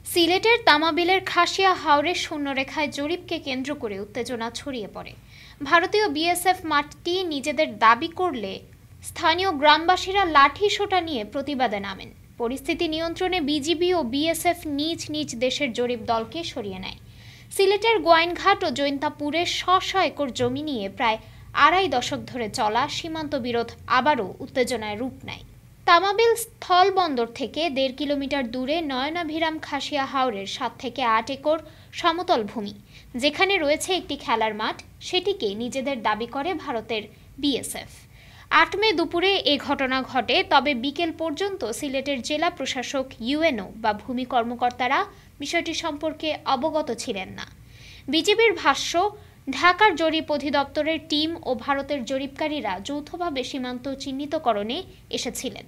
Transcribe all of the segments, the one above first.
সিলেটের তামাবিলের খাসিয়া হাওরে শূন্যরেখায় জরিপকে কেন্দ্র করে উত্তেজনা ছড়িয়ে পড়ে। ভারতীয় বিএসএফ মাঠটি নিজেদের দাবি করলে স্থানীয় গ্রামবাসীরা লাঠি সোঁটা নিয়ে প্রতিবাদে নামেন। পরিস্থিতি নিয়ন্ত্রণে বিজিবি ও বিএসএফ নিজ নিজ দেশের জরিপ দলকে সরিয়ে নেয়। সিলেটের গোয়াইনঘাট ও জৈন্তাপুরে শ একর জমি নিয়ে প্রায় আড়াই দশক ধরে চলা সীমান্ত বিরোধ আবারও উত্তেজনায় রূপ নেয়। তামাবিল স্থল বন্দর থেকে ১.৫ কিলোমিটার দূরে নয়নাভিরাম খাসিয়া হাওরের ৭ থেকে ৮ একর সমতল ভূমি, যেখানে রয়েছে একটি খেলার মাঠ, সেটিকে নিজেদের দাবি করে ভারতের বিএসএফ। ৮ মে দুপুরে এ ঘটনা ঘটে, তবে বিকেল পর্যন্ত সিলেটের জেলা প্রশাসক, ইউএনও বা ভূমি কর্মকর্তারা বিষয়টি সম্পর্কে অবগত ছিলেন না। বিজিবির ভাষ্য, ঢাকার জরিপ অধিদপ্তরের টিম ও ভারতের জরিপকারীরা যৌথভাবে সীমান্ত চিহ্নিতকরণে এসেছিলেন।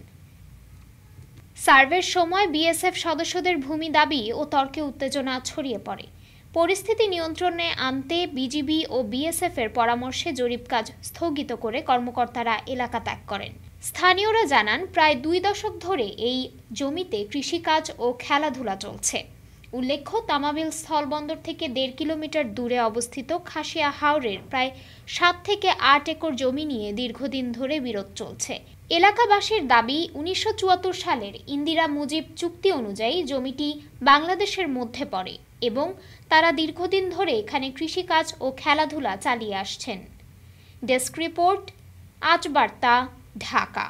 সার্ভের সময় বিএসএফ সদস্যদের ভূমি দাবি ও তর্কে উত্তেজনা ছড়িয়ে পড়ে। পরিস্থিতি নিয়ন্ত্রণে আনতে বিজিবি ও বিএসএফ এর পরামর্শে জরিপ কাজ স্থগিত করে কর্মকর্তারা এলাকা ত্যাগ করেন। স্থানীয়রা জানান, প্রায় ২ দশক ধরে এই জমিতে কৃষিকাজ ও খেলাধুলা চলছে। উল্লেখ্য, তামাবিল স্থলবন্দর থেকে ১.৫ কিলোমিটার দূরে অবস্থিত খাসিয়া হাওরের প্রায় ৭ থেকে ৮ একর জমি নিয়ে দীর্ঘদিন ধরে বিরোধ চলছে। এলাকাবাসীর দাবি, ১৯৭৪ সালের ইন্দিরা মুজিব চুক্তি অনুযায়ী জমিটি বাংলাদেশের মধ্যে পড়ে এবং তারা দীর্ঘদিন ধরে এখানে কৃষিকাজ ও খেলাধুলা চালিয়ে আসছেন। ডেস্ক রিপোর্ট, আজ বার্তা, ঢাকা।